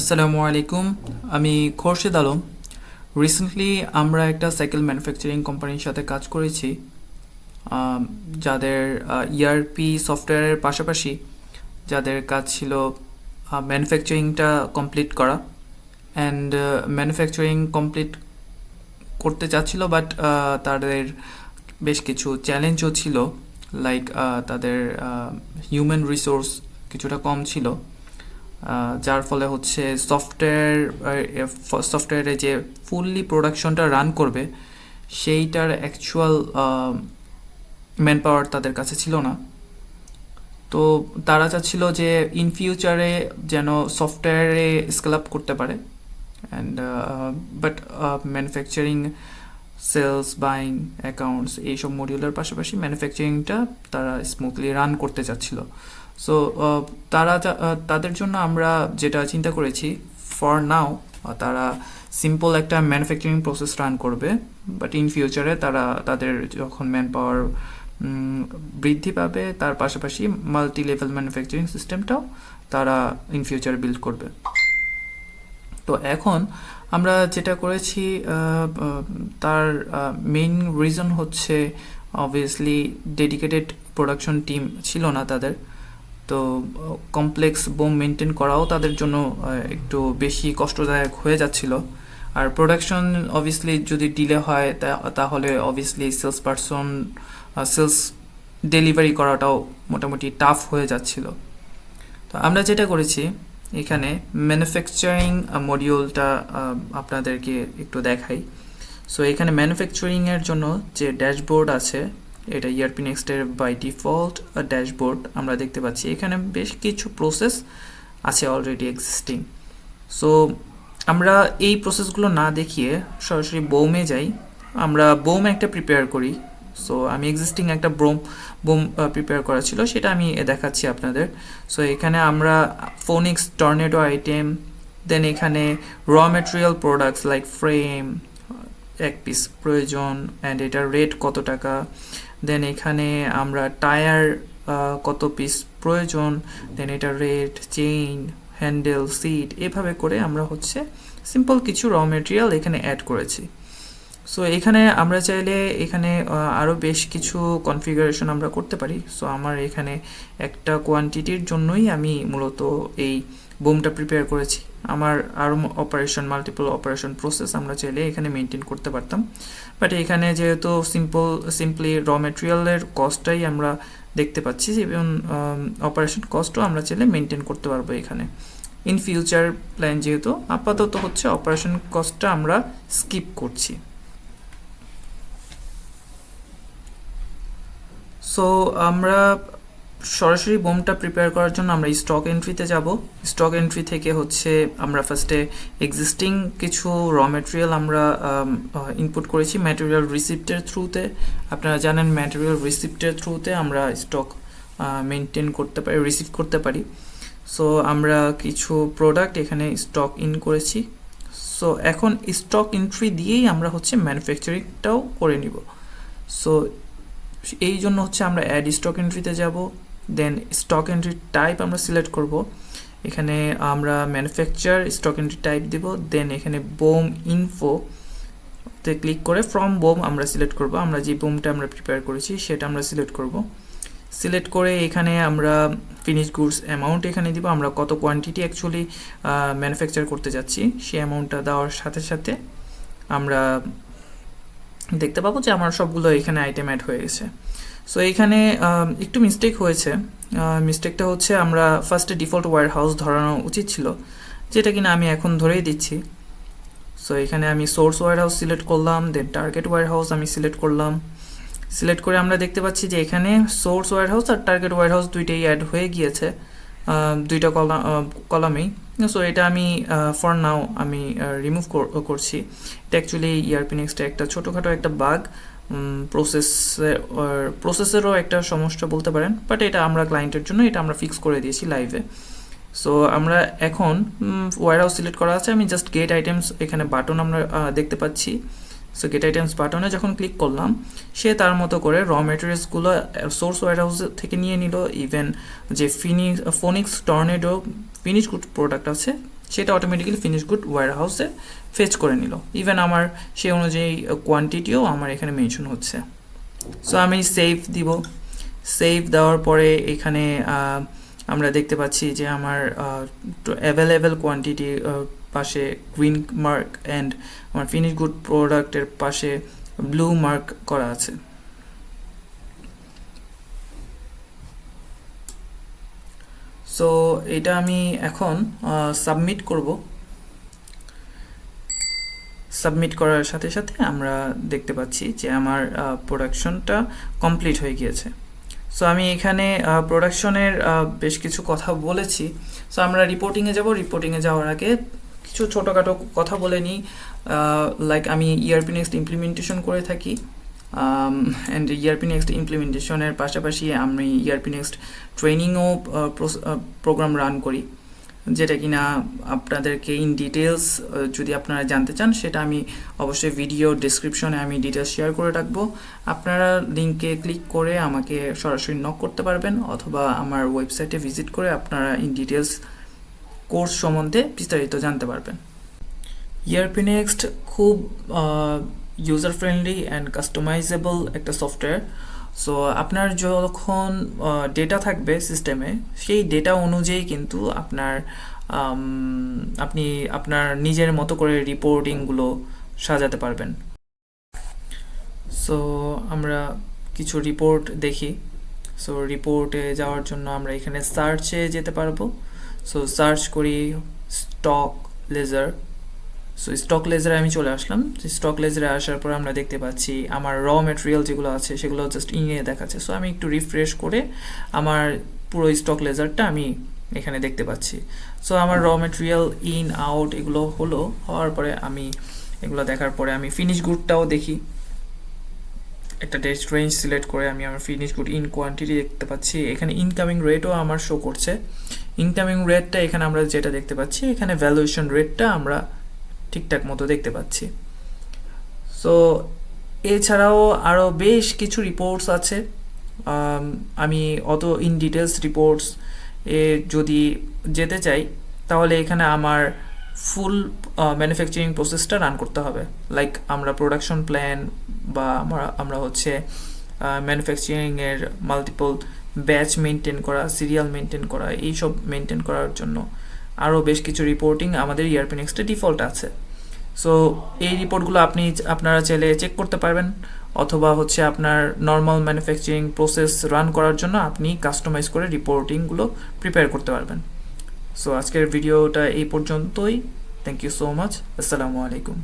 আসসালামু আলাইকুম। আমি খোরশেদ আলম। রিসেন্টলি আমরা একটা সাইকেল ম্যানুফ্যাকচারিং কোম্পানির সাথে কাজ করেছি, যাদের ইআরপি সফটওয়্যারের পাশাপাশি যাদের কাজ ছিল ম্যানুফ্যাকচারিংটা কমপ্লিট করা। অ্যান্ড ম্যানুফ্যাকচারিং কমপ্লিট করতে চাচ্ছিল, বাট তাদের বেশ কিছু চ্যালেঞ্জও ছিল। লাইক তাদের হিউম্যান রিসোর্স কিছুটা কম ছিল, যার ফলে হচ্ছে সফটওয়্যারে যে ফুললি প্রোডাকশনটা রান করবে সেইটার অ্যাকচুয়াল ম্যান পাওয়ার তাদের কাছে ছিল না। তো তারা চাচ্ছিল যে ইন ফিউচারে যেন সফটওয়্যারে স্কেল আপ করতে পারে। And but manufacturing, sales, buying, accounts এইসব মডিউলের পাশাপাশি ম্যানুফ্যাকচারিংটা তারা স্মুথলি রান করতে চাচ্ছিল। সো তাদের জন্য আমরা যেটা চিন্তা করেছি, ফর নাও তারা সিম্পল একটা ম্যানুফ্যাকচারিং প্রসেস রান করবে, বাট ইন ফিউচারে তারা তাদের যখন ম্যান পাওয়ার বৃদ্ধি পাবে তার পাশাপাশি মাল্টি লেভেল ম্যানুফ্যাকচারিং সিস্টেমটাও তারা ইন ফিউচারে বিল্ড করবে। তো এখন আমরা যেটা করেছি, তার মেইন রিজন হচ্ছে অবভিয়াসলি ডেডিকেটেড প্রোডাকশন টিম ছিল না তাদের। তো কমপ্লেক্স বোম মেনটেন করাও তাদের জন্য একটু বেশি কষ্টদায়ক হয়ে যাচ্ছিল। আর প্রোডাকশন অবভিয়াসলি যদি ডিলে হয় তাহলে অবভিয়াসলি সেলস ডেলিভারি করাটাও মোটামুটি টাফ হয়ে যাচ্ছিল। তো আমরা যেটা করেছি, এখানে ম্যানুফ্যাকচারিং মডিউলটা আপনাদেরকে একটু দেখাই। সো এখানে ম্যানুফ্যাকচারিংয়ের জন্য যে ড্যাশবোর্ড আছে, এটা ইআরপি নেক্সটের বাই ডিফল্ট ড্যাশবোর্ড আমরা দেখতে পাচ্ছি। এখানে বেশ কিছু প্রসেস আছে অলরেডি এক্সিস্টিং। সো আমরা এই প্রসেসগুলো না দেখিয়ে সরাসরি বোমে যাই। আমরা বোম একটা প্রিপেয়ার করি। সো আমি এক্সিস্টিং একটা বোম প্রিপেয়ার করা ছিল, সেটা আমি দেখাচ্ছি আপনাদের। সো এখানে আমরা ফোনিক্স টর্নেডো আইটেম, দেন এখানে র ম্যাটেরিয়াল প্রোডাক্টস লাইক ফ্রেম এক পিস প্রয়োজন, অ্যান্ড এটার রেট কত টাকা, দেন এখানে আমরা টায়ার কত পিস প্রয়োজন, দেন এটার রেট, চেইন, হ্যান্ডেল, সিট, এভাবে করে আমরা হচ্ছে সিম্পল কিছু র মেটেরিয়াল এখানে অ্যাড করেছি। সো এখানে আমরা চাইলে এখানে আরও বেশ কিছু কনফিগারেশন আমরা করতে পারি। সো আমার এখানে একটা কোয়ান্টিটির জন্যই আমি মূলত এই বোমটা প্রিপেয়ার করেছি। আমার আরও মাল্টিপল অপারেশন প্রসেস আমরা চাইলে এখানে মেনটেন করতে পারতাম, বাট এখানে যেহেতু সিম্পলি র মেটেরিয়ালের কস্টটাই আমরা দেখতে পাচ্ছি, এবং অপারেশন কস্টও আমরা চাইলে মেনটেন করতে পারবো এখানে। ইন ফিউচার প্ল্যান যেহেতু আপাতত হচ্ছে অপারেশন কস্টটা আমরা স্কিপ করছি। সো আমরা সরাসরি বোমটা প্রিপেয়ার করার জন্য আমরা স্টক এন্ট্রিতে যাব। স্টক এন্ট্রি থেকে হচ্ছে আমরা ফার্স্টে এক্সিস্টিং কিছু র মেটেরিয়াল আমরা ইনপুট করেছি ম্যাটেরিয়াল রিসিপ্টের থ্রুতে। আপনারা জানেন ম্যাটেরিয়াল রিসিপ্টের থ্রুতে আমরা স্টক মেনটেন করতে পারি, রিসিভ করতে পারি। সো আমরা কিছু প্রোডাক্ট এখানে স্টক ইন করেছি। সো এখন স্টক এন্ট্রি দিয়েই আমরা হচ্ছে ম্যানুফ্যাকচারিংটাও করে নিব। সো এই জন্য হচ্ছে আমরা অ্যাড স্টক এন্ট্রিতে যাব, দেন স্টক এন্ট্রি টাইপ আমরা সিলেক্ট করব। এখানে আমরা ম্যানুফ্যাকচার স্টক এন্ট্রি টাইপ দেব, দেন এখানে বোম ইনফোতে ক্লিক করে ফ্রম বোম আমরা সিলেক্ট করব। আমরা যে বোমটা আমরা প্রিপেয়ার করেছি সেটা আমরা সিলেক্ট করব। সিলেক্ট করে এখানে আমরা ফিনিশ গুডস অ্যামাউন্ট এখানে দিব, আমরা কত কোয়ান্টিটি অ্যাকচুয়ালি ম্যানুফ্যাকচার করতে যাচ্ছি সেই অ্যামাউন্টটা দেওয়ার সাথে সাথে আমরা দেখতে পাবো যে আমার সবগুলো এখানে আইটেম অ্যাড হয়ে গেছে। সো এইখানে একটু মিস্টেক হয়েছে। মিস্টেকটা হচ্ছে আমরা ফার্স্টে ডিফল্ট ওয়্যার হাউস ধরানো উচিত ছিল, যেটা কিনা আমি এখন ধরেই দিচ্ছি। সো এখানে আমি সোর্স ওয়্যার হাউস সিলেক্ট করলাম, দেন টার্গেট ওয়্যার হাউস আমি সিলেক্ট করলাম। সিলেক্ট করে আমরা দেখতে পাচ্ছি যে এখানে সোর্স ওয়্যার হাউস আর টার্গেট ওয়্যার হাউস দুইটাই অ্যাড হয়ে গিয়েছে, দুইটা কলামেই। সো এটা আমি ফর নাও আমি রিমুভ করছি। এটা অ্যাকচুয়ালি ইআরপি নেক্সটে একটা ছোটোখাটো একটা বাগ, প্রসেসেরও একটা সমস্যা বলতে পারেন, বাট এটা আমরা ক্লায়েন্টের জন্য এটা আমরা ফিক্স করে দিয়েছি লাইভে। সো আমরা এখন ওয়্যার হাউস সিলেক্ট করা আছে, আমি জাস্ট গেট আইটেমস এখানে বাটন আমরা দেখতে পাচ্ছি, সো গেট আইটেমস বাটনে যখন ক্লিক করলাম, সে তার মতো করে র মেটেরিয়ালসগুলো সোর্স ওয়্যারহাউস থেকে নিয়ে নিল। ইভেন যে Phoenix tornado finish good product আছে সেটা অটোমেটিক্যালি ফিনিশ গুড ওয়্যারহাউসে ফেচ করে নিল। ইভেন আমার সেই অনুযায়ী কোয়ান্টিটিও আমার এখানে মেনশন হচ্ছে। সো আমি সেভ দিব। সেভ দেওয়ার পরে এখানে আমরা দেখতে পাচ্ছি যে আমার অ্যাভেলেবেল কোয়ান্টিটি পাশে গ্রিন মার্ক অ্যান্ড আমার ফিনিশ গুড প্রোডাক্টের পাশে ব্লু মার্ক করা আছে। সো এটা আমি এখন সাবমিট করব। সাবমিট করার সাথে সাথে আমরা দেখতে পাচ্ছি যে আমার প্রোডাকশনটা কমপ্লিট হয়ে গিয়েছে। সো আমি এখানে প্রোডাকশনের বেশ কিছু কথা বলেছি। সো আমরা রিপোর্টিংয়ে যাব। রিপোর্টিংয়ে যাওয়ার আগে কিছু ছোটোখাটো কথা বলে নিই। লাইক আমি ইআরপি নেক্সট ইমপ্লিমেন্টেশন করে থাকি, অ্যান্ড ইআরপি নেক্সট ইমপ্লিমেন্টেশনের পাশাপাশি আমি ইআরপি নেক্সট ট্রেনিংও প্রোগ্রাম রান করি, যেটা কিনা আপনাদেরকে ইন ডিটেলস যদি আপনারা জানতে চান সেটা আমি অবশ্যই ভিডিও ডেসক্রিপশনে আমি ডিটেলস শেয়ার করে রাখবো। আপনারা লিঙ্কে ক্লিক করে আমাকে সরাসরি নক করতে পারবেন, অথবা আমার ওয়েবসাইটে ভিজিট করে আপনারা ইন ডিটেলস কোর্স সম্বন্ধে বিস্তারিত জানতে পারবেন। ইআরপি নেক্সট খুব ইউজার ফ্রেন্ডলি অ্যান্ড কাস্টমাইজেবল একটা সফটওয়্যার। সো আপনার যখন ডেটা থাকবে সিস্টেমে, সেই ডেটা অনুযায়ী কিন্তু আপনি আপনার নিজের মতো করে রিপোর্টিংগুলো সাজাতে পারবেন। সো আমরা কিছু রিপোর্ট দেখি। সো রিপোর্টে যাওয়ার জন্য আমরা এখানে সার্চে যেতে পারবো। সো সার্চ করি স্টক লেজার। সো স্টক লেজারে আমি চলে আসলাম। স্টক লেজারে আসার পর আমরা দেখতে পাচ্ছি আমার র মেটেরিয়াল যেগুলো আছে সেগুলো জাস্ট ইনে দেখাচ্ছে। সো আমি একটু রিফ্রেশ করে আমার পুরো স্টক লেজারটা আমি এখানে দেখতে পাচ্ছি। সো আমার র মেটেরিয়াল ইন আউট এগুলো হওয়ার পরে আমি এগুলো দেখার পরে আমি ফিনিশ গুডটাও দেখি। একটা টেস্ট রেঞ্জ সিলেক্ট করে আমি আমার ফিনিশ গুড ইন কোয়ান্টিটি দেখতে পাচ্ছি। এখানে ইনকামিং রেটও আমার শো করছে। ইনকামিং রেটটা এখানে আমরা যেটা দেখতে পাচ্ছি, এখানে ভ্যালুয়েশন রেটটা আমরা ঠিকঠাক মতো দেখতে পাচ্ছি। সো এছাড়াও আরও বেশ কিছু রিপোর্টস আছে। আমি অত ইন ডিটেলস রিপোর্টস যদি যেতে চাই তাহলে এখানে আমার ফুল ম্যানুফ্যাকচারিং প্রসেসটা রান করতে হবে। লাইক আমরা প্রোডাকশন প্ল্যান বা আমরা হচ্ছে ম্যানুফ্যাকচারিংয়ের মাল্টিপল ব্যাচ মেনটেন করা, সিরিয়াল মেনটেন করা, এইসব মেনটেন করার জন্য আরও বেশ কিছু রিপোর্টিং আমাদের ইআরপি নেক্সটে ডিফল্ট আছে। সো এই রিপোর্টগুলো আপনারা চাইলে চেক করতে পারবেন, অথবা হচ্ছে আপনার নর্মাল ম্যানুফ্যাকচারিং প্রসেস রান করার জন্য আপনি কাস্টমাইজ করে রিপোর্টিংগুলো প্রিপেয়ার করতে পারবেন। সো আজকের ভিডিওটা এই পর্যন্তই। Thank you so much. আসসালামু আলাইকুম।